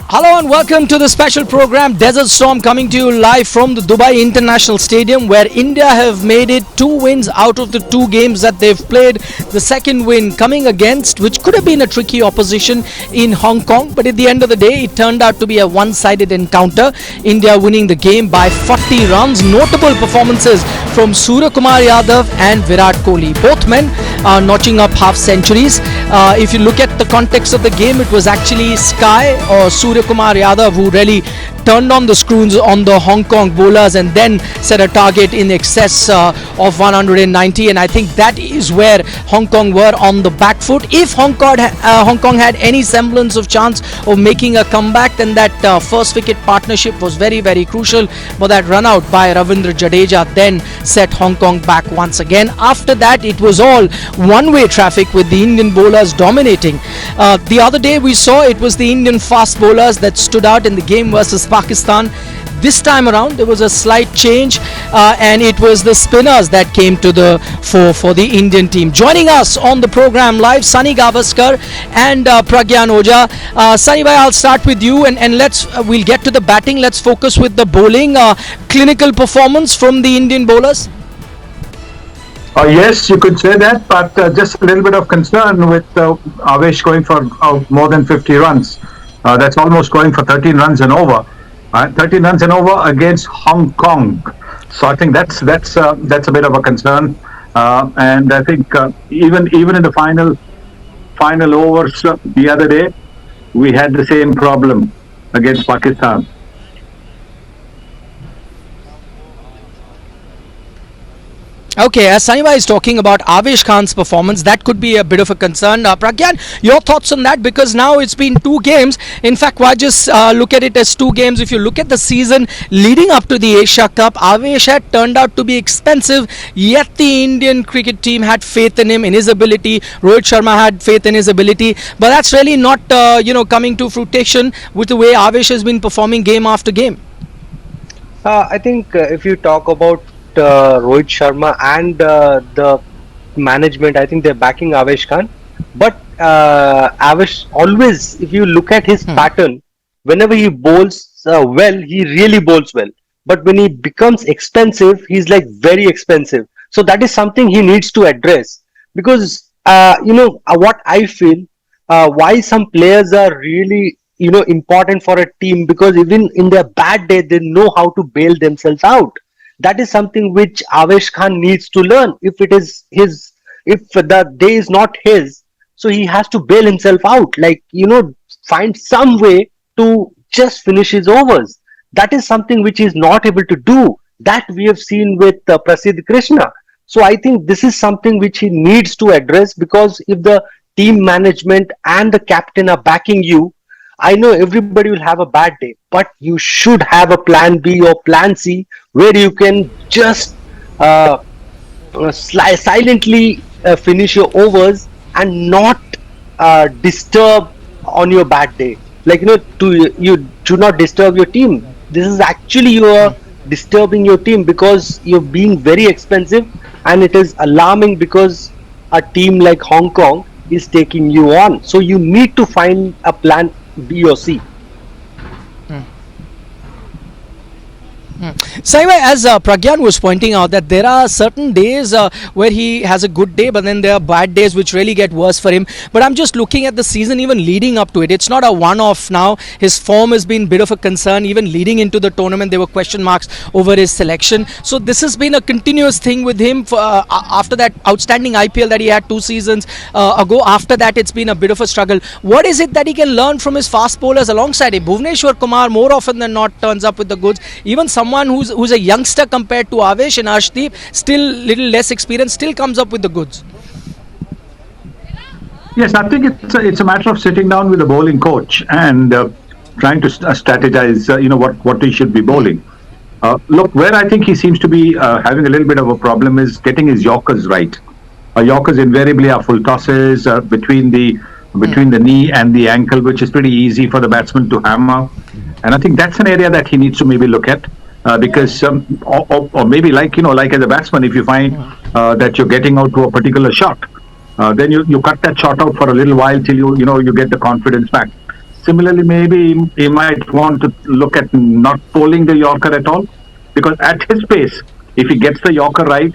Hello and welcome to the special program Desert Storm, coming to you live from the Dubai International Stadium, where India have made it 2 wins out of the 2 games that they've played. The second win coming against, which could have been a tricky opposition in Hong Kong, but at the end of the day it turned out to be a one-sided encounter. India winning the game by 40 runs. Notable performances from Suryakumar Yadav and Virat Kohli. Both men are notching up half centuries. If you look at the context of the game, it was actually Sky or Suryakumar Yadav who really turned on the screws on the Hong Kong bowlers and then set a target in excess of 190, and I think that is where Hong Kong were on the back foot. If Hong Kong had any semblance of chance of making a comeback, then that first wicket partnership was very, very crucial, but that run out by Ravindra Jadeja then set Hong Kong back once again. After that, it was all one-way traffic with the Indian bowlers dominating. The other day we saw it was the Indian fast bowlers that stood out in the game versus Pakistan. This time around there was a slight change, and it was the spinners that came to the fore for the Indian team. Joining us on the program live, Sunil Gavaskar and Pragyan Oja. Sunny bhai, I'll start with you, and we'll get to the batting. Let's focus with the bowling. Clinical performance from the Indian bowlers. Yes, you could say that, but just a little bit of concern with Avesh going for more than 50 runs. That's almost going for 13 runs and over. 13 runs and over against Hong Kong. So I think that's a bit of a concern. And I think even in the final overs the other day, we had the same problem against Pakistan. Okay, as Saniba is talking about Avesh Khan's performance, that could be a bit of a concern. Pragyan, your thoughts on that? Because now it's been 2 games. In fact, why just look at it as 2 games? If you look at the season leading up to the Asia Cup, Avesh had turned out to be expensive, yet the Indian cricket team had faith in him, in his ability. Rohit Sharma had faith in his ability. But that's really not, coming to fruition with the way Avesh has been performing game after game. I think if you talk about Rohit Sharma and the management, I think they're backing Avesh Khan. But Avesh always, if you look at his pattern, whenever he bowls well, he really bowls well. But when he becomes expensive, he's like very expensive. So that is something he needs to address. Because, what I feel, why some players are really, important for a team, because even in their bad day, they know how to bail themselves out. That is something which Avesh Khan needs to learn. If the day is not his, so he has to bail himself out. Find some way to just finish his overs. That is something which he is not able to do. That we have seen with Prasidh Krishna. So I think this is something which he needs to address, because if the team management and the captain are backing you, I know everybody will have a bad day, but you should have a plan B or plan C where you can just silently finish your overs and not disturb on your bad day. You do not disturb your team. This is actually you are disturbing your team, because you're being very expensive, and it is alarming because a team like Hong Kong is taking you on. So you need to find a plan B or C. Saiva, as Pragyan was pointing out, that there are certain days where he has a good day, but then there are bad days which really get worse for him. But I'm just looking at the season even leading up to it. It's not a one-off now. His form has been a bit of a concern. Even leading into the tournament, there were question marks over his selection. So this has been a continuous thing with him for, after that outstanding IPL that he had 2 seasons ago. After that, it's been a bit of a struggle. What is it that he can learn from his fast bowlers alongside him? Bhuvneshwar Kumar more often than not turns up with the goods. Even someone who's a youngster compared to Avesh and Arshdeep, still little less experienced, still comes up with the goods. Yes, I think it's a matter of sitting down with the bowling coach and trying to strategize, what he should be bowling. Look, where I think he seems to be having a little bit of a problem is getting his Yorkers right. Yorkers invariably are full tosses between the knee and the ankle, which is pretty easy for the batsman to hammer. And I think that's an area that he needs to maybe look at. Because or maybe like as a batsman, if you find that you're getting out to a particular shot, then you cut that shot out for a little while till you get the confidence back. Similarly, maybe he might want to look at not bowling the Yorker at all, because at his pace, if he gets the Yorker right,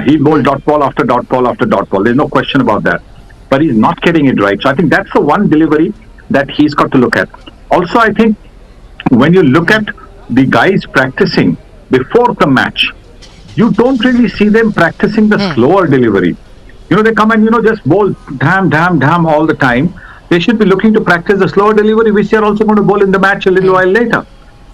he'll bowl dot ball after dot ball after dot ball. There's no question about that. But he's not getting it right. So I think that's the one delivery that he's got to look at. Also, I think when you look at the guys practicing before the match, you don't really see them practicing the slower delivery. They come and, just bowl damn all the time. They should be looking to practice the slower delivery, which they're also going to bowl in the match a little while later.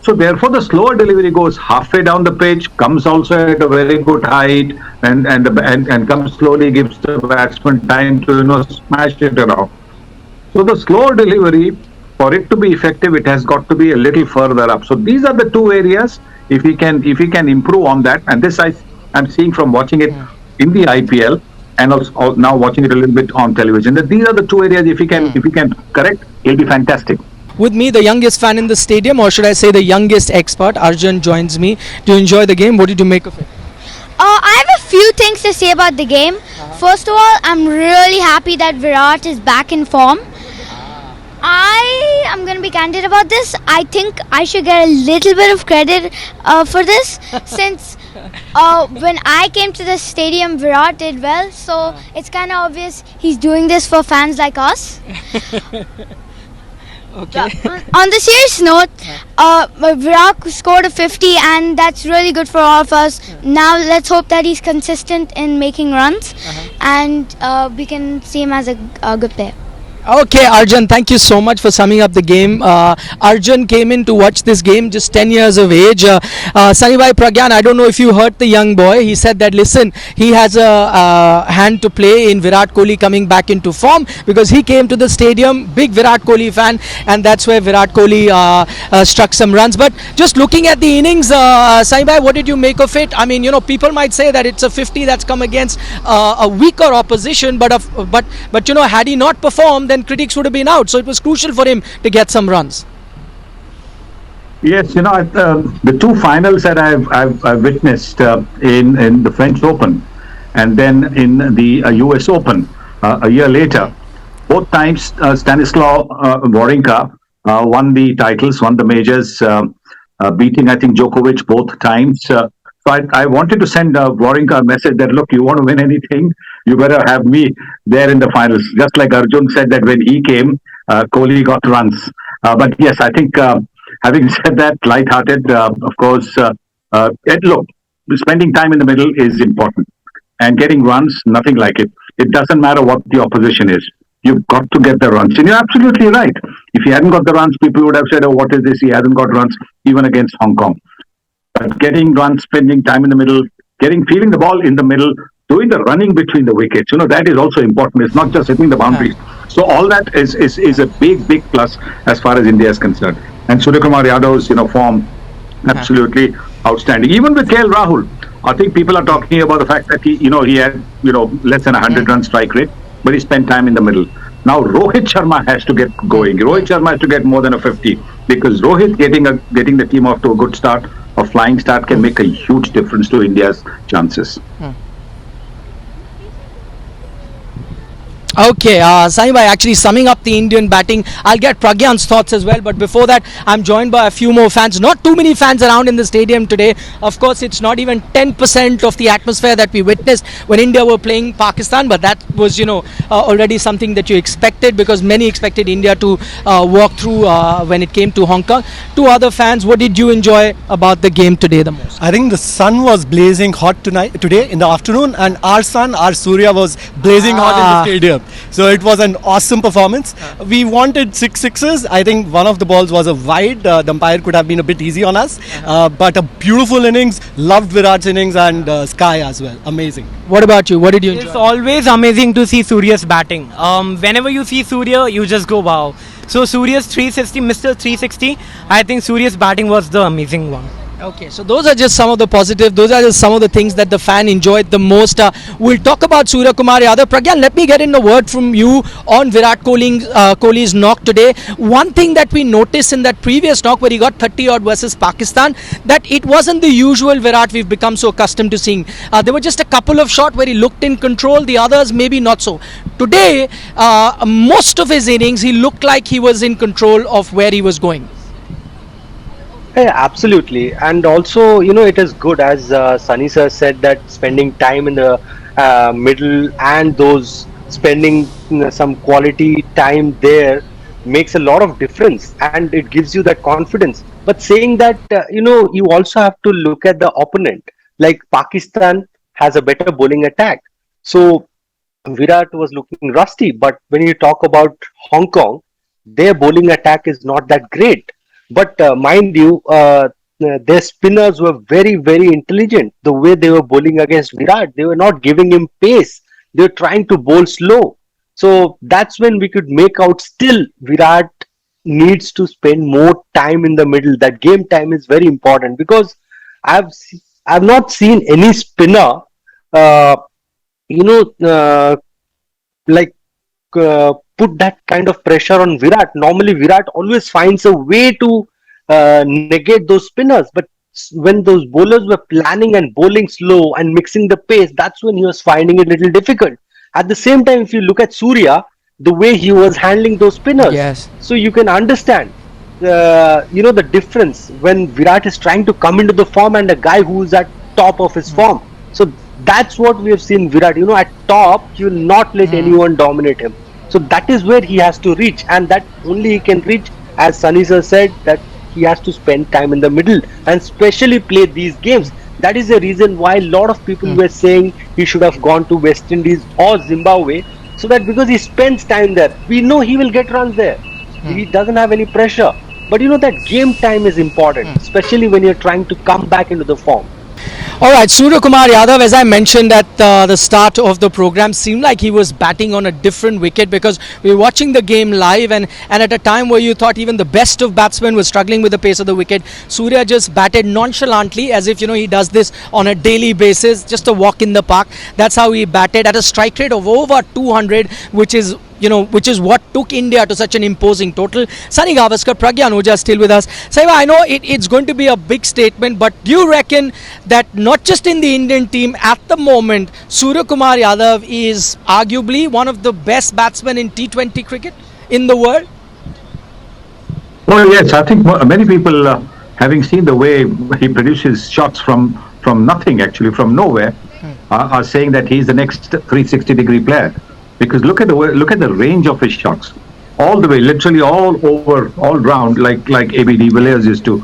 So therefore, the slower delivery goes halfway down the pitch, comes also at a very good height, and comes slowly, gives the batsman time to smash it around. So the slower delivery, for it to be effective, it has got to be a little further up. So these are the two areas. If he can improve on that, and this I'm seeing from watching it in the IPL and also now watching it a little bit on television, that these are the two areas. If he can correct, it'll be fantastic. With me, the youngest fan in the stadium, or should I say the youngest expert, Arjun joins me to enjoy the game. What did you make of it? I have a few things to say about the game. First of all, I'm really happy that Virat is back in form. I am going to be candid about this. I think I should get a little bit of credit for this since when I came to the stadium, Virat did well. So it's kind of obvious he's doing this for fans like us. Okay. On the serious note, Virat scored a 50 and that's really good for all of us. Now let's hope that he's consistent in making runs and we can see him as a good player. Okay, Arjun, thank you so much for summing up the game. Arjun came in to watch this game just 10 years of age. Sunny Bhai Pragyan, I don't know if you heard the young boy. He said that, listen, he has a hand to play in Virat Kohli coming back into form because he came to the stadium, big Virat Kohli fan, and that's where Virat Kohli struck some runs. But just looking at the innings, Sunny Bhai, what did you make of it? I mean, people might say that it's a 50 that's come against a weaker opposition, but had he not performed, then critics would have been out. So it was crucial for him to get some runs. Yes, the two finals that I've witnessed in the French Open and then in the US Open a year later, both times Stanislaw Wawrinka won the titles, won the majors, beating I think Djokovic both times. So I wanted to send Wawrinka a message that, look, you want to win anything, you better have me there in the finals. Just like Arjun said that when he came, Kohli got runs. But yes, I think having said that, light-hearted, of course, look, spending time in the middle is important. And getting runs, nothing like it. It doesn't matter what the opposition is. You've got to get the runs. And you're absolutely right. If he hadn't got the runs, people would have said, oh, what is this? He hasn't got runs, even against Hong Kong. But getting runs, spending time in the middle, feeling the ball in the middle, doing the running between the wickets, that is also important. It's not just hitting the boundaries. So all that is a big plus as far as India is concerned. And Suryakumar Yadav's form, absolutely outstanding. Even with KL Rahul, I think people are talking about the fact that he had less than 100 run strike rate, but he spent time in the middle. Now Rohit Sharma has to get going. Rohit Sharma has to get more than a 50 because Rohit getting the team off to a good start, a flying start, can make a huge difference to India's chances. Okay, Sunny Bhai, actually summing up the Indian batting, I'll get Pragyan's thoughts as well, but before that, I'm joined by a few more fans. Not too many fans around in the stadium today. Of course, it's not even 10% of the atmosphere that we witnessed when India were playing Pakistan, but that was, already something that you expected because many expected India to walk through when it came to Hong Kong. To other fans, what did you enjoy about the game today the most? I think the sun was blazing hot today in the afternoon, and our sun, our Surya, was blazing hot in the stadium. So it was an awesome performance. We wanted 6 sixes. I think one of the balls was a wide. The umpire could have been a bit easy on us. But a beautiful innings. Loved Virat's innings and Sky as well. Amazing. What about you? What did you enjoy? It's always amazing to see Surya's batting. Whenever you see Surya, you just go wow. So Surya's 360, Mr. 360, I think Surya's batting was the amazing one. Okay, so those are just some of the positive. Those are just some of the things that the fan enjoyed the most. We'll talk about Suryakumar Yadav. Pragyan, let me get in a word from you on Virat Kohli's knock today. One thing that we noticed in that previous knock where he got 30 odd versus Pakistan, that it wasn't the usual Virat we've become so accustomed to seeing. There were just a couple of shots where he looked in control, the others maybe not so. Today, most of his innings, he looked like he was in control of where he was going. Yeah, absolutely. And also, it is good, as Sunny sir said, that spending time in the middle and those spending some quality time there makes a lot of difference, and it gives you that confidence. But saying that, you also have to look at the opponent. Like Pakistan has a better bowling attack. So Virat was looking rusty. But when you talk about Hong Kong, their bowling attack is not that great. But mind you, their spinners were very, very intelligent. The way they were bowling against Virat, they were not giving him pace. They were trying to bowl slow. So that's when we could make out still Virat needs to spend more time in the middle. That game time is very important, because I've not seen any spinner, uh, you know, uh, like put that kind of pressure on Virat. Normally, Virat always finds a way to negate those spinners. But when those bowlers were planning and bowling slow and mixing the pace, that's when he was finding it a little difficult. At the same time, if you look at Surya, the way he was handling those spinners, Yes. so you can understand the difference when Virat is trying to come into the form and a guy who is at top of his form. So that's what we have seen Virat. At top, he will not let anyone dominate him. So that is where he has to reach, and that only he can reach, as Sunny sir said, that he has to spend time in the middle and especially play these games. That is the reason why a lot of people were saying he should have gone to West Indies or Zimbabwe, so that because he spends time there, we know he will get runs there. He doesn't have any pressure. But that game time is important, especially when you're trying to come back into the form. All right, Suryakumar Yadav, as I mentioned at the start of the program, seemed like he was batting on a different wicket, because we were watching the game live, and at a time where you thought even the best of batsmen were struggling with the pace of the wicket, Surya just batted nonchalantly, as if he does this on a daily basis, just a walk in the park. That's how he batted at a strike rate of over 200, which is what took India to such an imposing total. Sunil Gavaskar, Pragyan Oja still with us. Saiva, I know it's going to be a big statement, but do you reckon that not just in the Indian team, at the moment, Suryakumar Yadav is arguably one of the best batsmen in T20 cricket in the world? Well, yes, I think many people, having seen the way he produces shots from nothing, actually from nowhere, are saying that he's the next 360-degree player. Because look at the range of his shots, all the way, literally all over, all round, like AB de Villiers used to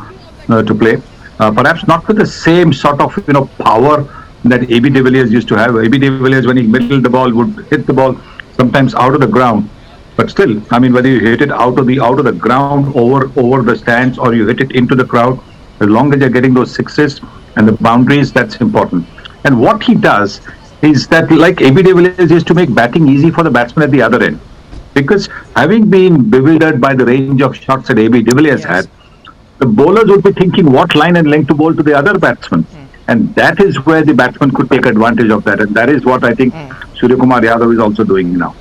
play. Perhaps not with the same sort of power that AB de Villiers used to have. AB de Villiers, when he middled the ball, would hit the ball sometimes out of the ground. But still, I mean, whether you hit it out of the ground, over the stands, or you hit it into the crowd, as long as you're getting those sixes and the boundaries, that's important. And what he does is that, like AB de Villiers used to make batting easy for the batsman at the other end. Because having been bewildered by the range of shots that AB de Villiers had, the bowlers would be thinking what line and length to bowl to the other batsman. And that is where the batsman could take advantage of that. And that is what I think Suryakumar Yadav is also doing now.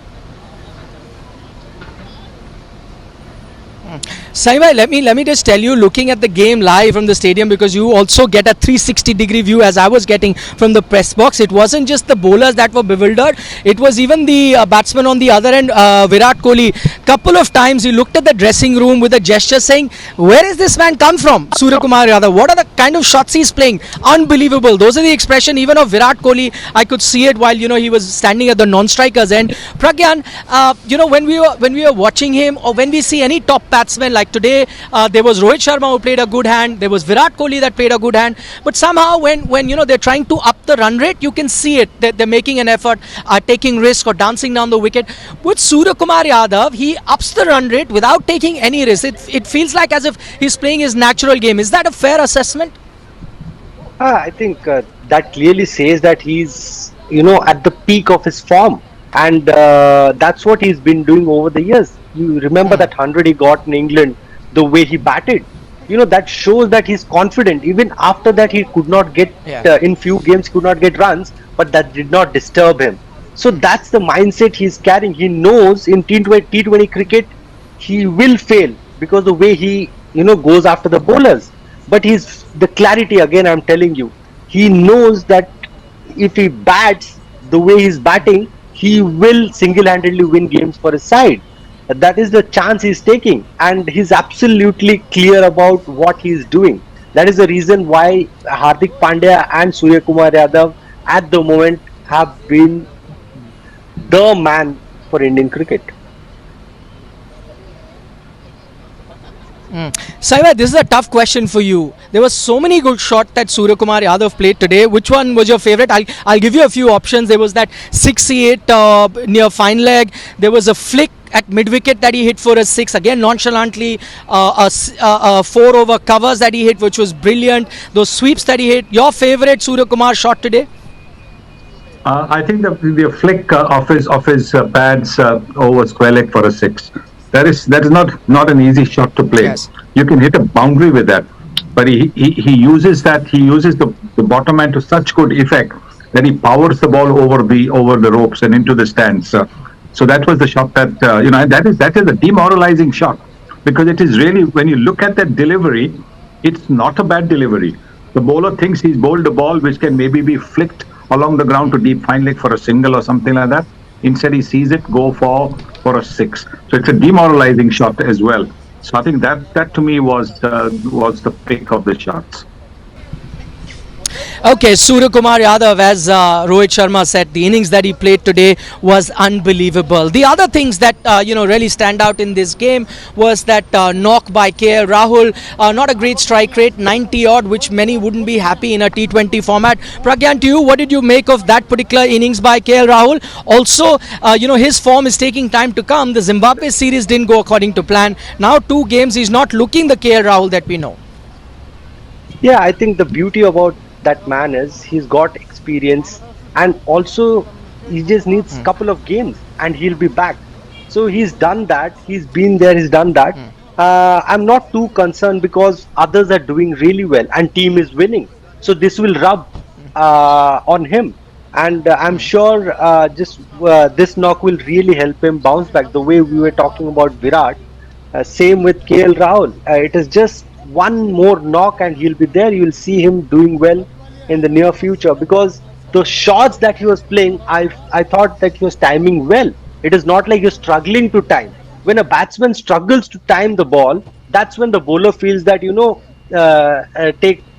Saiva, let me just tell you, looking at the game live from the stadium, because you also get a 360-degree view as I was getting from the press box. It wasn't just the bowlers that were bewildered. It was even the batsman on the other end, Virat Kohli. Couple of times he looked at the dressing room with a gesture saying, where is this man come from? Suryakumar Yadav, what are the kind of shots he's playing? Unbelievable. Those are the expression even of Virat Kohli. I could see it while he was standing at the non-strikers end. Pragyan, when we were watching him, or when we see any top batsman like today, there was Rohit Sharma who played a good hand, there was Virat Kohli that played a good hand, but somehow when they're trying to up the run rate, you can see it, that they're making an effort, taking risk or dancing down the wicket. With Suryakumar Yadav, he ups the run rate without taking any risk. It feels like as if he's playing his natural game. Is that a fair assessment? I think that clearly says that he's at the peak of his form, and that's what he's been doing over the years. You remember that 100 he got in England, the way he batted. that shows that he's confident. Even after that, he could not get in few games, could not get runs, but that did not disturb him. So that's the mindset he's carrying. He knows in T20 cricket he will fail because the way he goes after the bowlers. But he's the clarity again. I'm telling you, he knows that if he bats the way he's batting, he will single-handedly win games for his side. That is the chance he's taking, and he's absolutely clear about what he's doing. That is the reason why Hardik Pandya and Suryakumar Yadav at the moment have been the man for Indian cricket. Saiva, this is a tough question for you. There were so many good shots that Suryakumar Yadav played today. Which one was your favorite? I'll give you a few options. There was that 68 near fine leg. There was a flick at mid wicket that he hit for a 6, again nonchalantly. A 4 over covers that he hit, which was brilliant. Those sweeps that he hit. Your favorite Suryakumar shot today? I think the flick of his pads over square leg for a 6. That is not an easy shot to play. Yes. You can hit a boundary with that, but he uses that. He uses the bottom man to such good effect that he powers the ball over the ropes and into the stands. So that was the shot that that is a demoralizing shot, because it is really, when you look at that delivery, it's not a bad delivery. The bowler thinks he's bowled a ball which can maybe be flicked along the ground to deep fine leg for a single or something like that. Instead, he sees it go for a 6. So it's a demoralizing shot as well. So I think that to me was the pick of the shots. Okay, Suryakumar Yadav, as Rohit Sharma said, the innings that he played today was unbelievable. The other things that really stand out in this game was that knock by KL Rahul. Not a great strike rate, 90 odd, which many wouldn't be happy in a T20 format. Pragyan, to you, what did you make of that particular innings by KL Rahul? Also, his form is taking time to come. The Zimbabwe series didn't go according to plan. Now 2 games, he's not looking the KL Rahul that we know. Yeah, I think the beauty about that man is he's got experience, and also he just needs a couple of games and he'll be back. So he's done that, he's been there, he's done that. I'm not too concerned because others are doing really well and team is winning, so this will rub on him, and I'm sure this knock will really help him bounce back. The way we were talking about Virat, same with KL Rahul. It is just one more knock and he'll be there. You will see him doing well in the near future, because the shots that he was playing, I thought that he was timing well. It is not like you're struggling to time. When a batsman struggles to time the ball, that's when the bowler feels that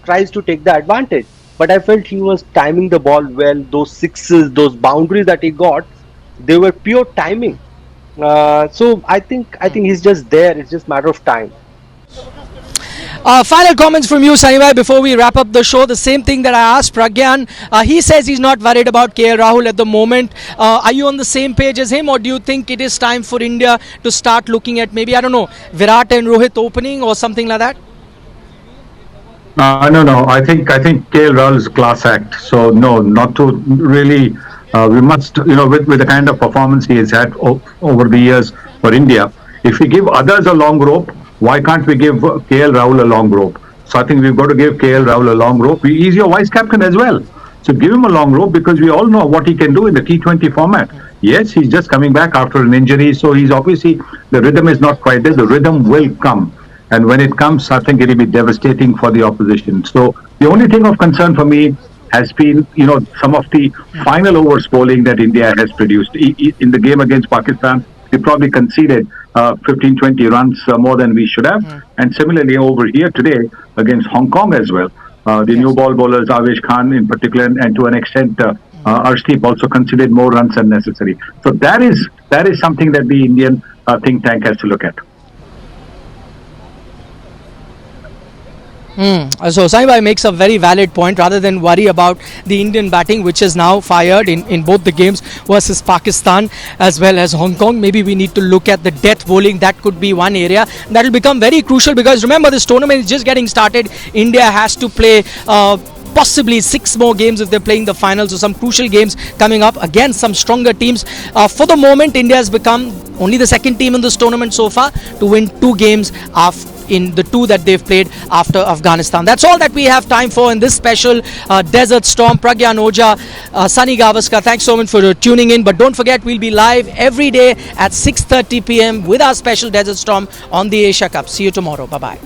tries to take the advantage. But I felt he was timing the ball well. Those 6s, those boundaries that he got, they were pure timing. So I think he's just there. It's just a matter of time. Final comments from you, Sunny, before we wrap up the show. The same thing that I asked Pragyan. He says he's not worried about KL Rahul at the moment. Are you on the same page as him, or do you think it is time for India to start looking at maybe, Virat and Rohit opening or something like that? No. I think KL Rahul is a class act. So no, not to really. We must, with the kind of performance he has had over the years for India, if we give others a long rope, why can't we give KL Rahul a long rope? So I think we've got to give KL Rahul a long rope. He's your vice captain as well. So give him a long rope, because we all know what he can do in the T20 format. Yes, he's just coming back after an injury. So he's obviously, the rhythm is not quite there. The rhythm will come. And when it comes, I think it will be devastating for the opposition. So the only thing of concern for me has been, some of the final overs bowling that India has produced. In the game against Pakistan, we probably conceded 15-20 runs more than we should have. And similarly over here today against Hong Kong as well. The new ball bowlers, Avesh Khan in particular, and to an extent Arshdeep also conceded more runs than necessary. So that is something that the Indian think tank has to look at. So Sunny makes a very valid point. Rather than worry about the Indian batting, which is now fired in both the games versus Pakistan as well as Hong Kong, maybe we need to look at the death bowling. That could be one area that will become very crucial, because remember, this tournament is just getting started. India has to play possibly 6 more games if they're playing the finals. So some crucial games coming up against some stronger teams. For the moment, India has become only the second team in this tournament so far to win 2 games in the 2 that they've played after Afghanistan. That's all that we have time for in this special Desert Storm. Pragyan Oja, Sunil Gavaskar, thanks so much for tuning in. But don't forget, we'll be live every day at 6:30 p.m. with our special Desert Storm on the Asia Cup. See you tomorrow. Bye-bye.